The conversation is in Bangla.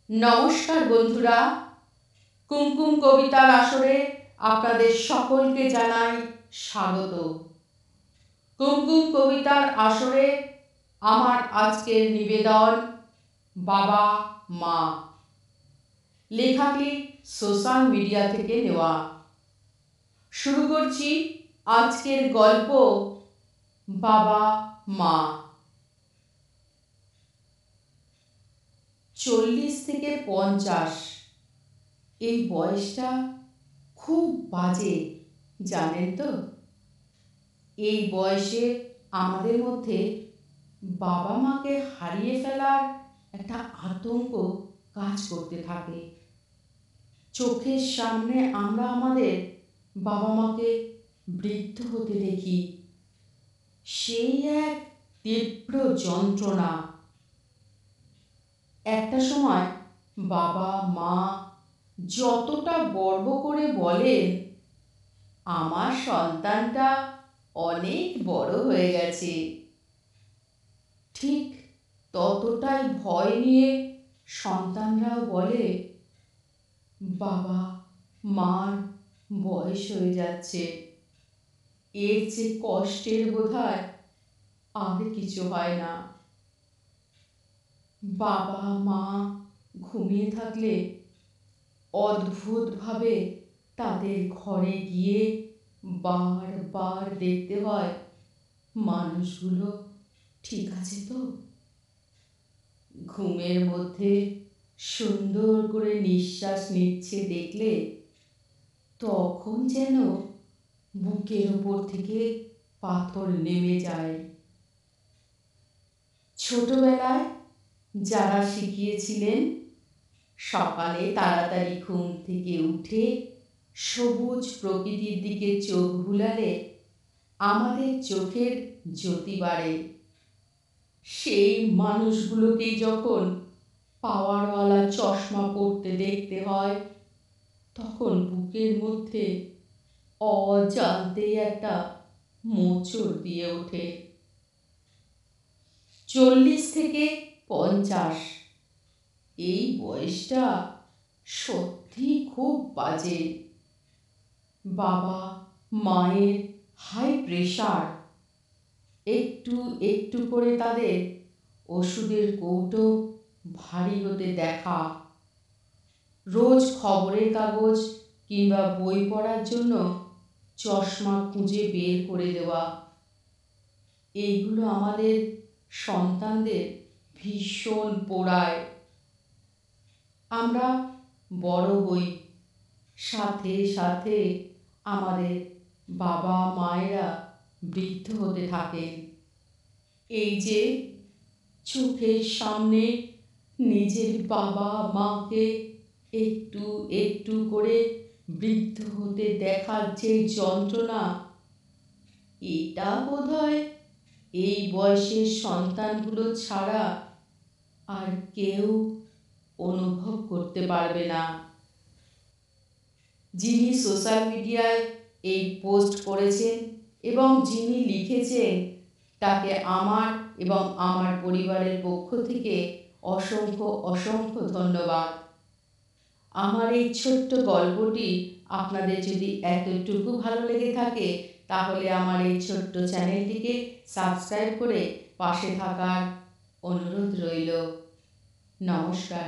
নমস্কার বন্ধুরা, কুমকুম কবিতার আসরে আপনাদের সকলকে জানাই স্বাগত। কুমকুম কবিতার আসরে আমার আজকের নিবেদন বাবা মা। লেখাটি সোশ্যাল মিডিয়া থেকে নেওয়া। শুরু করছি আজকের গল্প বাবা মা। 40 থেকে 50 এই বয়সটা খুব বাজে, জানেন তো। এই বয়সে আমাদের মধ্যে বাবা মাকে হারিয়ে ফেলার একটা আতঙ্ক কাজ করতে থাকে। চোখের সামনে আমরা আমাদের বাবা মাকে বৃদ্ধ হতে দেখি। সেই এক তীব্র যন্ত্রণা। একটা সময় বাবা মা যতটা গর্ব করে বলেন, আমার সন্তানটা অনেক বড় হয়ে গেছে, ঠিক ততটাই ভয় নিয়ে সন্তানরাও বলে, বাবা মার বয়স হয়ে যাচ্ছে, এর যে কষ্টের বোধহয় আর কিছু হয় না। বাবা মা ঘুমিয়ে থাকলে অদ্ভুতভাবে তাদের ঘরে গিয়ে বারবার দেখতে হয়, মানুষগুলো ঠিক আছে তো। ঘুমের মধ্যে সুন্দর করে নিঃশ্বাস নিচ্ছে দেখলে তখন যেন বুকের ওপর থেকে পাথর নেমে যায়। ছোটবেলায় যারা শিখিয়েছিলেন সকালে তাড়াতাড়ি ঘুম থেকে উঠে সবুজ প্রকৃতির দিকে চোখ বুলালে আমাদের চোখের জ্যোতি বাড়ে, সেই মানুষগুলোকেই যখন পাওয়ারওয়ালা চশমা পরতে দেখতে হয়, তখন বুকের মধ্যে অজান্তেই একটা মোচড় দিয়ে ওঠে। 40 থেকে 50 এই বয়সটা সত্যি খুব বাজে। বাবা মায়ের হাই প্রেশার, একটু একটু করে তাদের ওষুধের কৌটো ভারী হতে দেখা, রোজ খবরের কাগজ কিংবা বই পড়ার জন্য চশমা খুঁজে বের করে দেওয়া, এইগুলো আমাদের সন্তানদের ভীষণ পোড়ায়। আমরা বড় হই, সাথে সাথে আমাদের বাবা মায়েরা বৃদ্ধ হতে থাকেন। এই যে চোখের সামনে নিজের বাবা মাকে একটু একটু করে বৃদ্ধ হতে দেখার যে যন্ত্রণা, এটা বোধহয় এই বয়সের সন্তানগুলো ছাড়া আর কেউ অনুভব করতে পারবে না। যিনি সোশ্যাল মিডিয়ায় এই পোস্ট করেছেন এবং যিনি লিখেছেন, তাকে আমার এবং আমার পরিবারের পক্ষ থেকে অসংখ্য অসংখ্য ধন্যবাদ। আমার এই ছোট্ট গল্পটি আপনাদের যদি এতটুকু ভালো লেগে থাকে, তাহলে আমার এই ছোট্ট চ্যানেলটিকে সাবস্ক্রাইব করে পাশে থাকার অনুরোধ রইল। নমস্কার।